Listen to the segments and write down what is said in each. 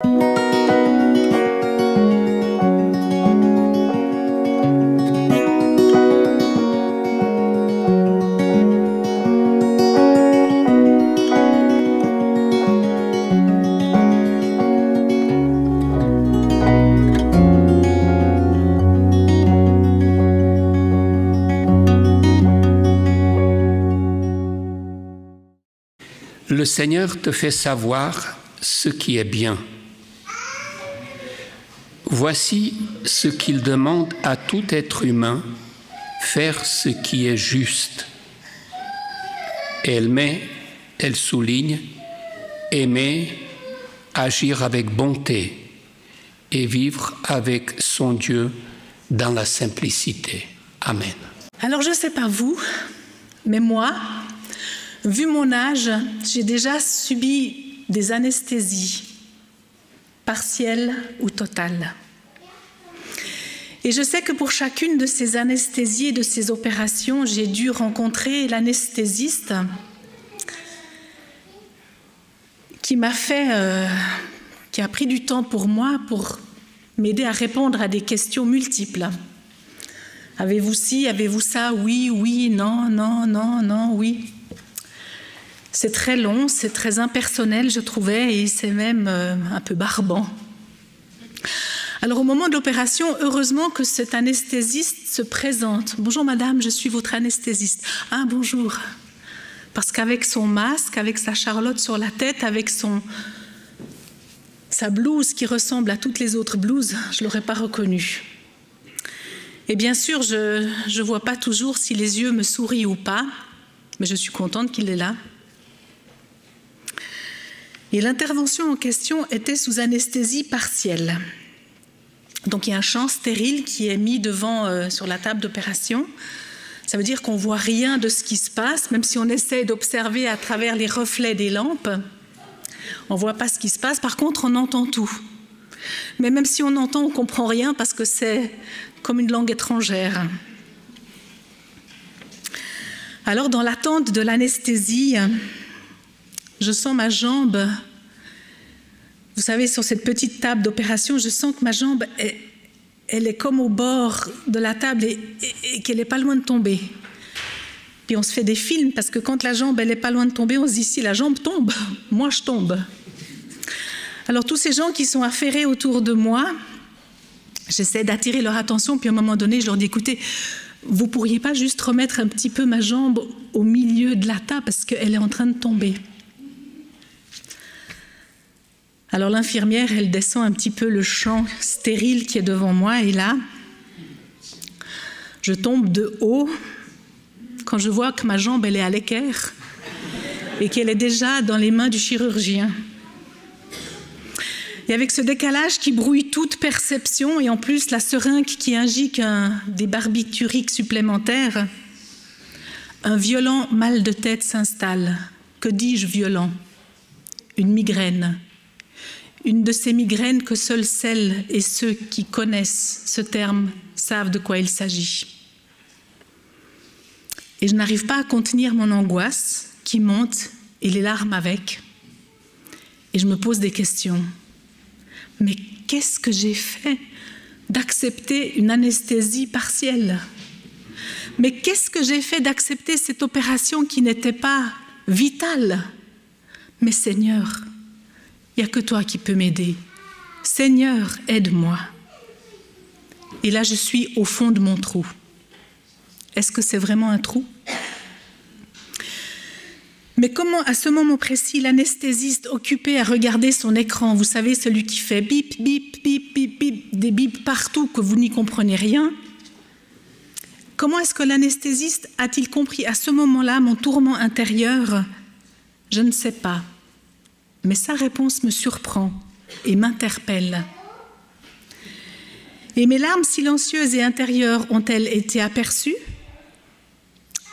Le Seigneur te fait savoir ce qui est bien. Voici ce qu'il demande à tout être humain, faire ce qui est juste. Elle souligne, aimer, agir avec bonté et vivre avec son Dieu dans la simplicité. Amen. Alors je ne sais pas vous, mais moi, vu mon âge, j'ai déjà subi des anesthésies, partielles ou totales. Et je sais que pour chacune de ces anesthésies et de ces opérations, j'ai dû rencontrer l'anesthésiste qui a pris du temps pour moi pour m'aider à répondre à des questions multiples. Avez-vous ci, avez-vous ça? Oui, oui, non, non, non, non, oui. C'est très long, c'est très impersonnel, je trouvais, et c'est même un peu barbant. Alors au moment de l'opération, heureusement que cet anesthésiste se présente. « Bonjour madame, je suis votre anesthésiste. »« Ah bonjour. » Parce qu'avec son masque, avec sa charlotte sur la tête, avec sa blouse qui ressemble à toutes les autres blouses, je ne l'aurais pas reconnu. Et bien sûr, je ne vois pas toujours si les yeux me sourient ou pas, mais je suis contente qu'il est là. Et l'intervention en question était sous anesthésie partielle. Donc il y a un champ stérile qui est mis devant sur la table d'opération. Ça veut dire qu'on ne voit rien de ce qui se passe, même si on essaie d'observer à travers les reflets des lampes. On ne voit pas ce qui se passe, par contre on entend tout. Mais même si on entend, on ne comprend rien parce que c'est comme une langue étrangère. Alors dans l'attente de l'anesthésie, je sens ma jambe, vous savez, sur cette petite table d'opération, je sens que ma jambe, elle est comme au bord de la table et qu'elle n'est pas loin de tomber. Puis on se fait des films, parce que quand la jambe, elle n'est pas loin de tomber, on se dit, si la jambe tombe, moi je tombe. Alors tous ces gens qui sont affairés autour de moi, j'essaie d'attirer leur attention, puis à un moment donné, je leur dis, écoutez, vous ne pourriez pas juste remettre un petit peu ma jambe au milieu de la table, parce qu'elle est en train de tomber. Alors l'infirmière, elle descend un petit peu le champ stérile qui est devant moi, et là, je tombe de haut quand je vois que ma jambe, elle est à l'équerre et qu'elle est déjà dans les mains du chirurgien. Et avec ce décalage qui brouille toute perception, et en plus la seringue qui injecte des barbituriques supplémentaires, un violent mal de tête s'installe. Que dis-je violent? Une migraine. Une de ces migraines que seules celles et ceux qui connaissent ce terme savent de quoi il s'agit. Et je n'arrive pas à contenir mon angoisse qui monte et les larmes avec. Et je me pose des questions. Mais qu'est-ce que j'ai fait d'accepter une anesthésie partielle? Mais qu'est-ce que j'ai fait d'accepter cette opération qui n'était pas vitale? Mais Seigneur, il n'y a que toi qui peux m'aider. Seigneur, aide-moi. Et là, je suis au fond de mon trou. Est-ce que c'est vraiment un trou? Mais comment, à ce moment précis, l'anesthésiste occupé à regarder son écran, vous savez, celui qui fait bip, bip, bip, bip, bip, des bips partout que vous n'y comprenez rien, comment est-ce que l'anesthésiste a-t-il compris à ce moment-là mon tourment intérieur? Je ne sais pas. Mais sa réponse me surprend et m'interpelle. Et mes larmes silencieuses et intérieures ont-elles été aperçues?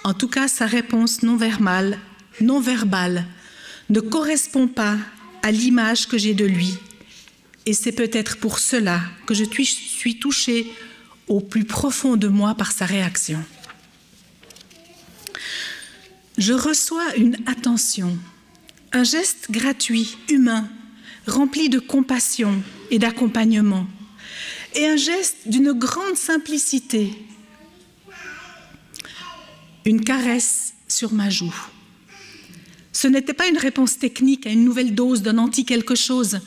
En tout cas, sa réponse non verbale ne correspond pas à l'image que j'ai de lui. Et c'est peut-être pour cela que je suis touchée au plus profond de moi par sa réaction. Je reçois une attention, un geste gratuit, humain, rempli de compassion et d'accompagnement, et un geste d'une grande simplicité, une caresse sur ma joue. Ce n'était pas une réponse technique à une nouvelle dose d'un anti-quelque chose,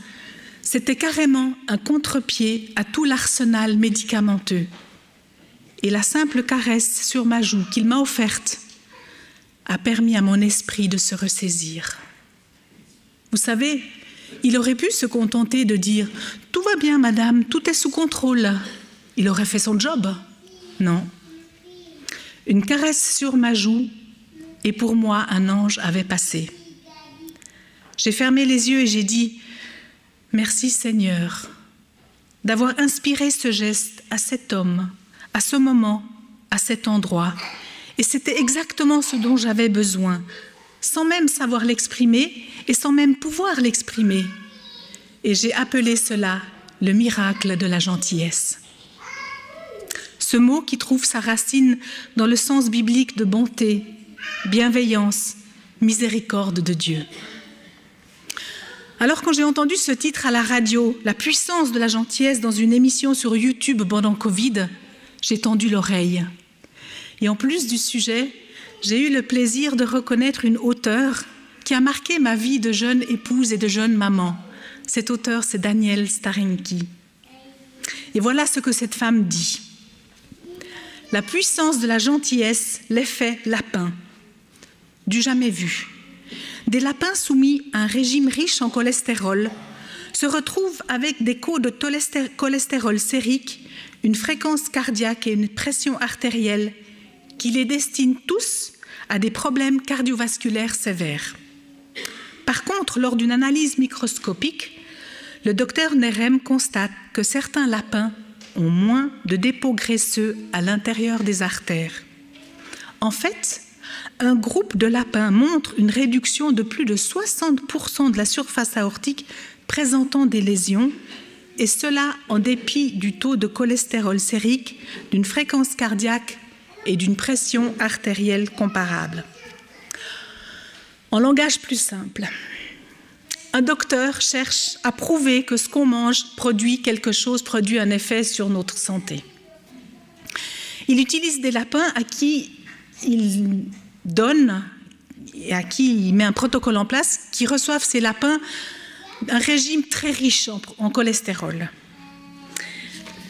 c'était carrément un contre-pied à tout l'arsenal médicamenteux. Et la simple caresse sur ma joue qu'il m'a offerte a permis à mon esprit de se ressaisir. Vous savez, il aurait pu se contenter de dire « Tout va bien, madame, tout est sous contrôle ». Il aurait fait son job. Non. Une caresse sur ma joue et pour moi, un ange avait passé. J'ai fermé les yeux et j'ai dit « Merci Seigneur d'avoir inspiré ce geste à cet homme, à ce moment, à cet endroit. » Et c'était exactement ce dont j'avais besoin, sans même savoir l'exprimer et sans même pouvoir l'exprimer. Et j'ai appelé cela le miracle de la gentillesse. Ce mot qui trouve sa racine dans le sens biblique de bonté, bienveillance, miséricorde de Dieu. Alors quand j'ai entendu ce titre à la radio, la puissance de la gentillesse dans une émission sur YouTube pendant Covid, j'ai tendu l'oreille. Et en plus du sujet, j'ai eu le plaisir de reconnaître une auteure qui a marqué ma vie de jeune épouse et de jeune maman. Cette auteure, c'est Danielle Starenki. Et voilà ce que cette femme dit. La puissance de la gentillesse, l'effet lapin, du jamais vu. Des lapins soumis à un régime riche en cholestérol se retrouvent avec des taux de cholestérol sérique, une fréquence cardiaque et une pression artérielle qui les destinent tous à des problèmes cardiovasculaires sévères. Par contre, lors d'une analyse microscopique, le docteur Nerem constate que certains lapins ont moins de dépôts graisseux à l'intérieur des artères. En fait, un groupe de lapins montre une réduction de plus de 60% de la surface aortique présentant des lésions, et cela en dépit du taux de cholestérol sérique, d'une fréquence cardiaque et d'une pression artérielle comparable. En langage plus simple, un docteur cherche à prouver que ce qu'on mange produit quelque chose, produit un effet sur notre santé. Il utilise des lapins à qui il donne et à qui il met un protocole en place, qui reçoivent ces lapins un régime très riche en cholestérol.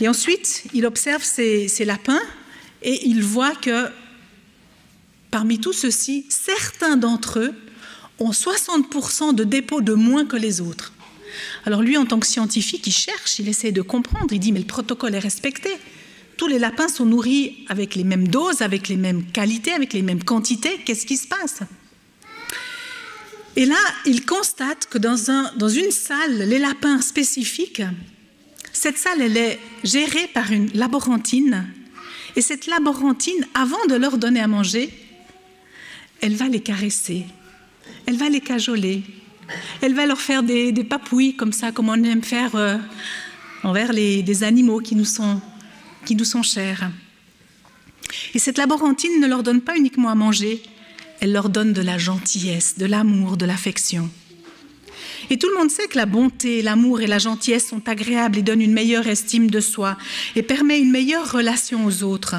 Et ensuite, il observe ces lapins et il voit que parmi tous ceux-ci, certains d'entre eux ont 60% de dépôts de moins que les autres. Alors lui, en tant que scientifique, il cherche, il essaie de comprendre, il dit « mais le protocole est respecté. Tous les lapins sont nourris avec les mêmes doses, avec les mêmes qualités, avec les mêmes quantités. Qu'est-ce qui se passe ?» Et là, il constate que dans une salle, les lapins spécifiques, cette salle, elle est gérée par une laborantine. Et cette laborantine, avant de leur donner à manger, elle va les caresser, elle va les cajoler, elle va leur faire des papouilles comme ça, comme on aime faire envers des animaux qui nous sont chers. Et cette laborantine ne leur donne pas uniquement à manger, elle leur donne de la gentillesse, de l'amour, de l'affection. Et tout le monde sait que la bonté, l'amour et la gentillesse sont agréables et donnent une meilleure estime de soi et permettent une meilleure relation aux autres.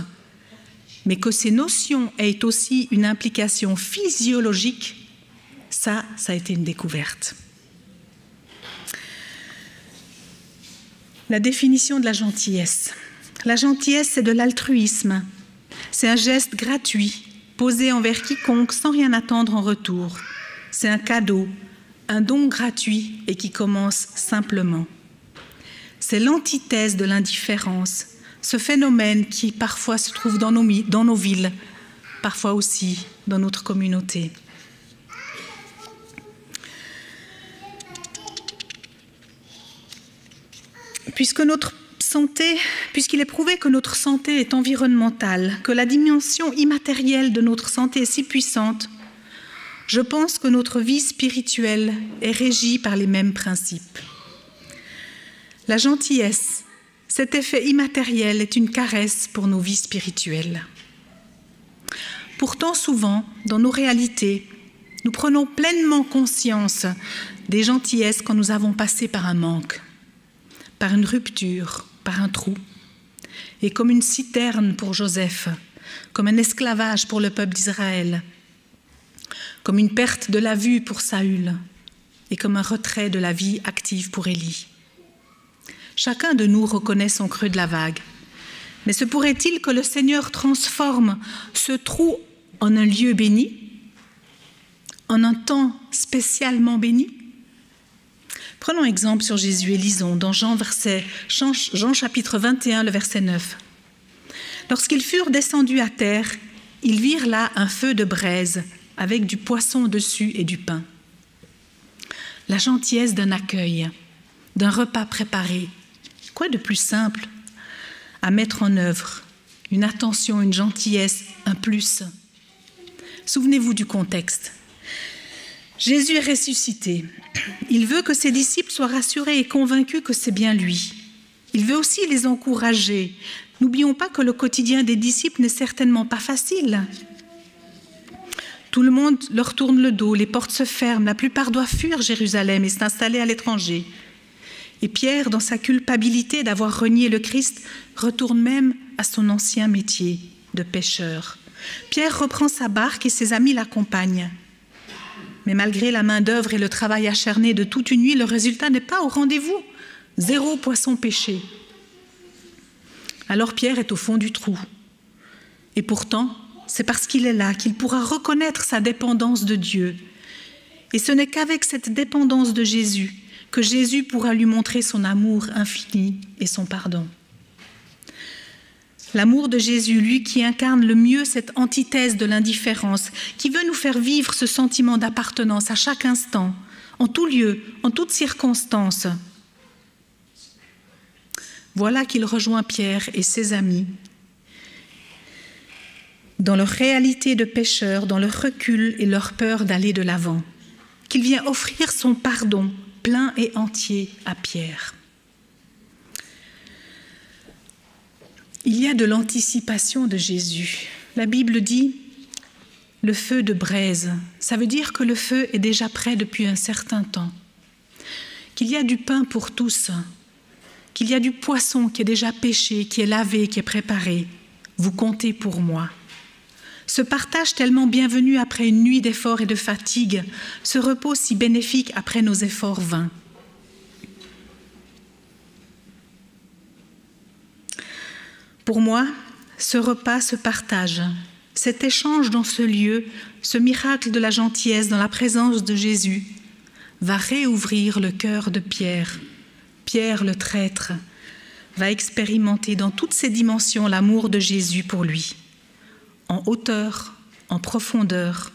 Mais que ces notions aient aussi une implication physiologique, ça a été une découverte. La définition de la gentillesse. La gentillesse, c'est de l'altruisme. C'est un geste gratuit, posé envers quiconque sans rien attendre en retour. C'est un cadeau, un don gratuit et qui commence simplement. C'est l'antithèse de l'indifférence, ce phénomène qui parfois se trouve dans nos villes, parfois aussi dans notre communauté. Puisqu'il est prouvé que notre santé est environnementale, que la dimension immatérielle de notre santé est si puissante, je pense que notre vie spirituelle est régie par les mêmes principes. La gentillesse, cet effet immatériel, est une caresse pour nos vies spirituelles. Pourtant, souvent, dans nos réalités, nous prenons pleinement conscience des gentillesses quand nous avons passé par un manque, par une rupture, par un trou, et comme une citerne pour Joseph, comme un esclavage pour le peuple d'Israël, comme une perte de la vue pour Saül, et comme un retrait de la vie active pour Élie. Chacun de nous reconnaît son creux de la vague, mais se pourrait-il que le Seigneur transforme ce trou en un lieu béni, en un temps spécialement béni? Prenons exemple sur Jésus et lisons dans Jean chapitre 21, le verset 9. Lorsqu'ils furent descendus à terre, ils virent là un feu de braise avec du poisson dessus et du pain. La gentillesse d'un accueil, d'un repas préparé. Quoi de plus simple à mettre en œuvre? Une attention, une gentillesse, un plus. Souvenez-vous du contexte. Jésus est ressuscité. Il veut que ses disciples soient rassurés et convaincus que c'est bien lui. Il veut aussi les encourager. N'oublions pas que le quotidien des disciples n'est certainement pas facile. Tout le monde leur tourne le dos, les portes se ferment, la plupart doivent fuir Jérusalem et s'installer à l'étranger. Et Pierre, dans sa culpabilité d'avoir renié le Christ, retourne même à son ancien métier de pêcheur. Pierre reprend sa barque et ses amis l'accompagnent. Mais malgré la main-d'œuvre et le travail acharné de toute une nuit, le résultat n'est pas au rendez-vous. 0 poisson pêché. Alors Pierre est au fond du trou. Et pourtant, c'est parce qu'il est là qu'il pourra reconnaître sa dépendance de Dieu. Et ce n'est qu'avec cette dépendance de Jésus que Jésus pourra lui montrer son amour infini et son pardon. L'amour de Jésus, lui qui incarne le mieux cette antithèse de l'indifférence, qui veut nous faire vivre ce sentiment d'appartenance à chaque instant, en tout lieu, en toutes circonstances. Voilà qu'il rejoint Pierre et ses amis dans leur réalité de pécheurs, dans leur recul et leur peur d'aller de l'avant, qu'il vient offrir son pardon plein et entier à Pierre. Il y a de l'anticipation de Jésus. La Bible dit « le feu de braise ». Ça veut dire que le feu est déjà prêt depuis un certain temps, qu'il y a du pain pour tous, qu'il y a du poisson qui est déjà pêché, qui est lavé, qui est préparé. Vous comptez pour moi. Ce partage tellement bienvenu après une nuit d'efforts et de fatigue, ce repos si bénéfique après nos efforts vains. Pour moi, ce repas, ce partage, cet échange dans ce lieu, ce miracle de la gentillesse dans la présence de Jésus, va réouvrir le cœur de Pierre. Pierre, le traître, va expérimenter dans toutes ses dimensions l'amour de Jésus pour lui, en hauteur, en profondeur,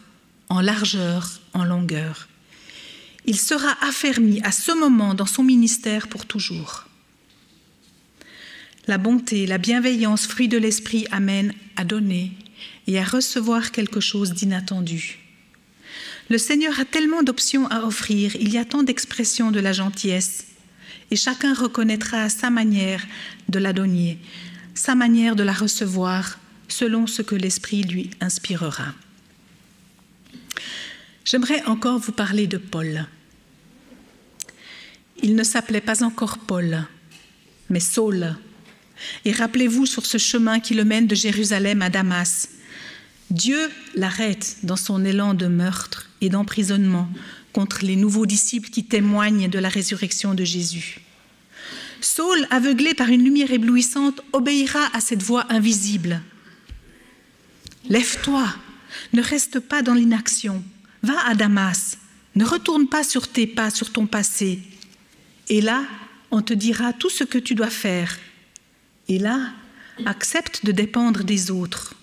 en largeur, en longueur. Il sera affermi à ce moment dans son ministère pour toujours. La bonté, la bienveillance, fruit de l'esprit, amènent à donner et à recevoir quelque chose d'inattendu. Le Seigneur a tellement d'options à offrir, il y a tant d'expressions de la gentillesse, et chacun reconnaîtra à sa manière de la donner, sa manière de la recevoir, selon ce que l'Esprit lui inspirera. J'aimerais encore vous parler de Paul. Il ne s'appelait pas encore Paul, mais Saul. Et rappelez-vous sur ce chemin qui le mène de Jérusalem à Damas. Dieu l'arrête dans son élan de meurtre et d'emprisonnement contre les nouveaux disciples qui témoignent de la résurrection de Jésus. Saul, aveuglé par une lumière éblouissante, obéira à cette voix invisible. Lève-toi, ne reste pas dans l'inaction, va à Damas, ne retourne pas sur tes pas, sur ton passé. Et là, on te dira tout ce que tu dois faire. Et là, accepte de dépendre des autres.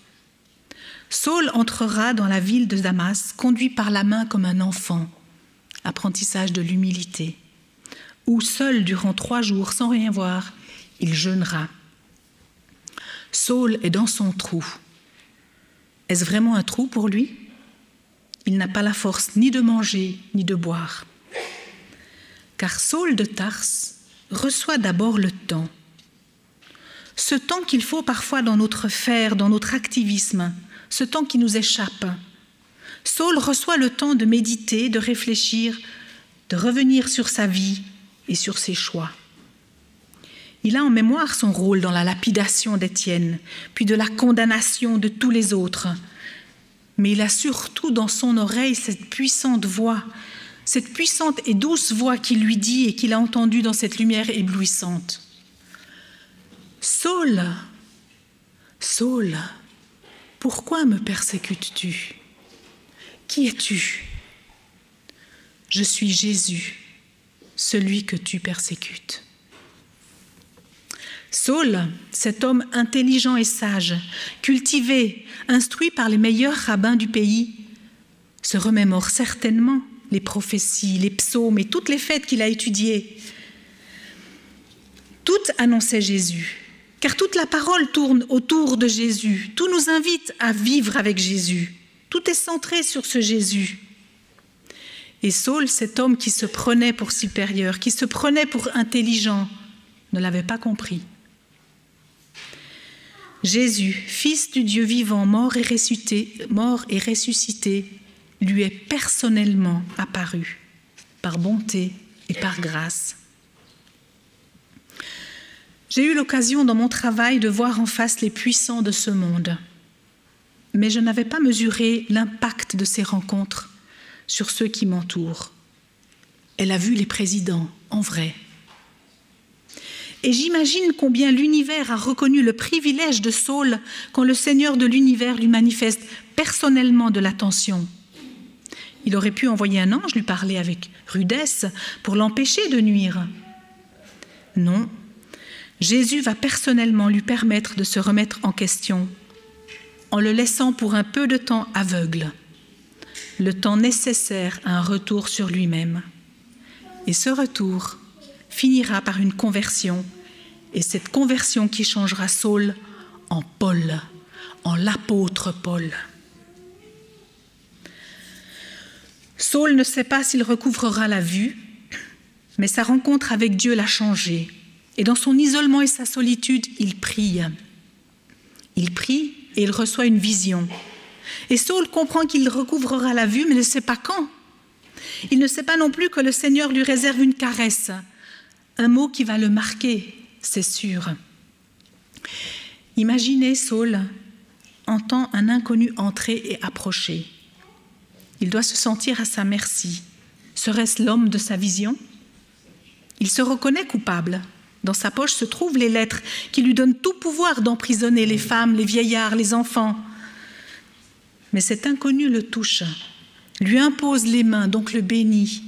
Saul entrera dans la ville de Damas, conduit par la main comme un enfant, apprentissage de l'humilité, où seul durant 3 jours, sans rien voir, il jeûnera. Saul est dans son trou. Est-ce vraiment un trou pour lui? Il n'a pas la force ni de manger, ni de boire. Car Saul de Tarse reçoit d'abord le temps. Ce temps qu'il faut parfois dans notre faire, dans notre activisme, ce temps qui nous échappe. Saul reçoit le temps de méditer, de réfléchir, de revenir sur sa vie et sur ses choix. Il a en mémoire son rôle dans la lapidation d'Étienne, puis de la condamnation de tous les autres. Mais il a surtout dans son oreille cette puissante voix, cette puissante et douce voix qui lui dit et qu'il a entendue dans cette lumière éblouissante. « Saul, Saul, pourquoi me persécutes-tu? Qui es-tu? Je suis Jésus, celui que tu persécutes. » Saul, cet homme intelligent et sage, cultivé, instruit par les meilleurs rabbins du pays, se remémore certainement les prophéties, les psaumes et toutes les fêtes qu'il a étudiées. Toutes annonçaient Jésus, car toute la parole tourne autour de Jésus. Tout nous invite à vivre avec Jésus. Tout est centré sur ce Jésus. Et Saul, cet homme qui se prenait pour supérieur, qui se prenait pour intelligent, ne l'avait pas compris. Jésus, Fils du Dieu vivant, mort et ressuscité, lui est personnellement apparu, par bonté et par grâce. J'ai eu l'occasion dans mon travail de voir en face les puissants de ce monde, mais je n'avais pas mesuré l'impact de ces rencontres sur ceux qui m'entourent. Elle a vu les présidents en vrai. Et j'imagine combien l'univers a reconnu le privilège de Saul quand le Seigneur de l'univers lui manifeste personnellement de l'attention. Il aurait pu envoyer un ange lui parler avec rudesse pour l'empêcher de nuire. Non, Jésus va personnellement lui permettre de se remettre en question en le laissant pour un peu de temps aveugle, le temps nécessaire à un retour sur lui-même. Et ce retour finira par une conversion, et cette conversion qui changera Saul en Paul, en l'apôtre Paul. Saul ne sait pas s'il recouvrera la vue, mais sa rencontre avec Dieu l'a changé. Et dans son isolement et sa solitude, il prie. Il prie et il reçoit une vision. Et Saul comprend qu'il recouvrera la vue, mais ne sait pas quand. Il ne sait pas non plus que le Seigneur lui réserve une caresse, un mot qui va le marquer, c'est sûr. Imaginez, Saul entend un inconnu entrer et approcher. Il doit se sentir à sa merci. Serait-ce l'homme de sa vision? Il se reconnaît coupable. Dans sa poche se trouvent les lettres qui lui donnent tout pouvoir d'emprisonner les femmes, les vieillards, les enfants. Mais cet inconnu le touche, lui impose les mains, donc le bénit.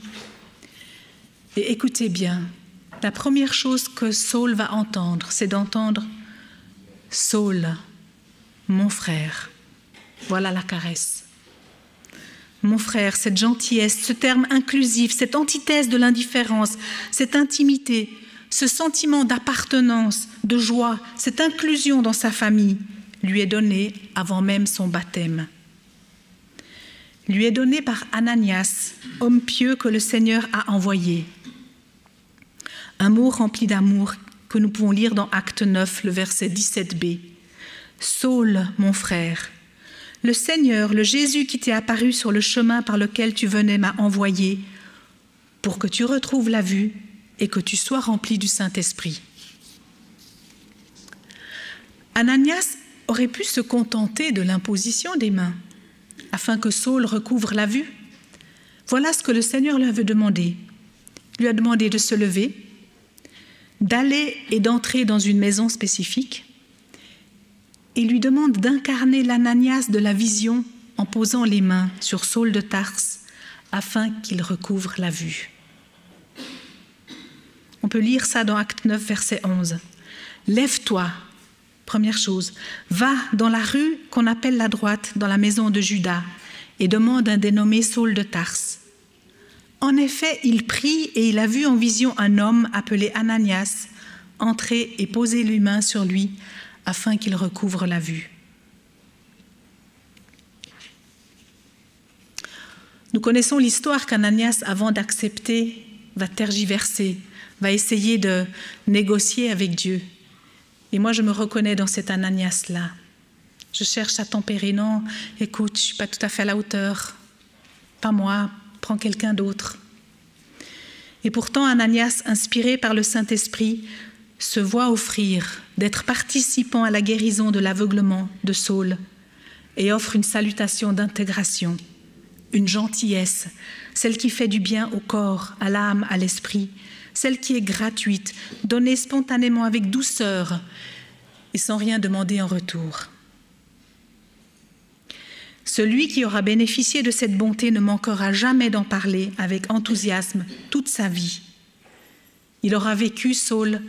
Et écoutez bien, la première chose que Saul va entendre, c'est d'entendre « Saul, mon frère ». Voilà la caresse. Mon frère, cette gentillesse, ce terme inclusif, cette antithèse de l'indifférence, cette intimité, ce sentiment d'appartenance, de joie, cette inclusion dans sa famille, lui est donné avant même son baptême. Lui est donné par Ananias, homme pieux que le Seigneur a envoyé. Un mot rempli d'amour que nous pouvons lire dans Acte 9, le verset 17b. « Saul, mon frère, le Seigneur, le Jésus qui t'est apparu sur le chemin par lequel tu venais m'a envoyé pour que tu retrouves la vue et que tu sois rempli du Saint-Esprit. » Ananias aurait pu se contenter de l'imposition des mains afin que Saul recouvre la vue. Voilà ce que le Seigneur lui avait demandé. Il lui a demandé de se lever, d'aller et d'entrer dans une maison spécifique, et lui demande d'incarner l'Ananias de la vision en posant les mains sur Saul de Tarse afin qu'il recouvre la vue. On peut lire ça dans Acte 9, verset 11. « Lève-toi », première chose, « va dans la rue qu'on appelle la droite, dans la maison de Judas, et demande un dénommé Saul de Tarse. » En effet, il prie et il a vu en vision un homme appelé Ananias entrer et poser les mains sur lui afin qu'il recouvre la vue. Nous connaissons l'histoire qu'Ananias, avant d'accepter, va tergiverser, va essayer de négocier avec Dieu. Et moi, je me reconnais dans cet Ananias-là. Je cherche à tempérer. Non, écoute, je ne suis pas tout à fait à la hauteur. Pas moi, prends quelqu'un d'autre. Et pourtant, Ananias, inspiré par le Saint-Esprit, se voit offrir d'être participant à la guérison de l'aveuglement de Saul et offre une salutation d'intégration, une gentillesse, celle qui fait du bien au corps, à l'âme, à l'esprit, celle qui est gratuite, donnée spontanément avec douceur et sans rien demander en retour. Celui qui aura bénéficié de cette bonté ne manquera jamais d'en parler avec enthousiasme toute sa vie. Il aura vécu, Saul,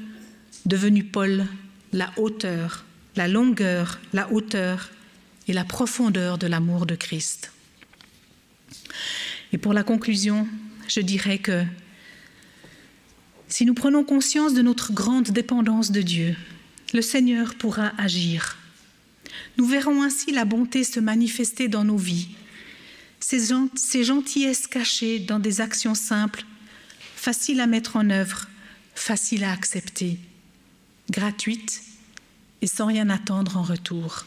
devenu Paul, la hauteur, la longueur, la hauteur et la profondeur de l'amour de Christ. Et pour la conclusion, je dirais que si nous prenons conscience de notre grande dépendance de Dieu, le Seigneur pourra agir. Nous verrons ainsi la bonté se manifester dans nos vies, ces gentillesses cachées dans des actions simples, faciles à mettre en œuvre, faciles à accepter, gratuites et sans rien attendre en retour.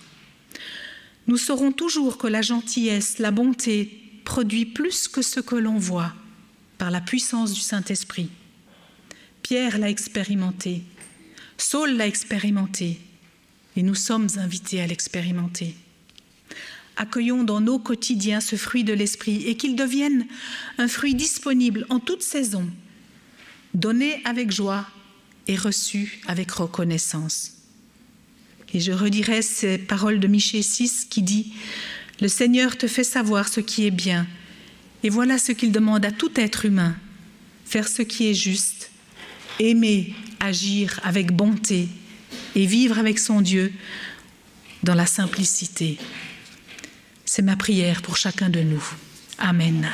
Nous saurons toujours que la gentillesse, la bonté produit plus que ce que l'on voit par la puissance du Saint-Esprit. Pierre l'a expérimenté, Saul l'a expérimenté, et nous sommes invités à l'expérimenter. Accueillons dans nos quotidiens ce fruit de l'Esprit et qu'il devienne un fruit disponible en toute saison, donné avec joie et reçu avec reconnaissance. Et je redirai ces paroles de Michée 6 qui dit « Le Seigneur te fait savoir ce qui est bien, et voilà ce qu'il demande à tout être humain, faire ce qui est juste, aimer, agir avec bonté et vivre avec son Dieu dans la simplicité. » C'est ma prière pour chacun de nous. Amen.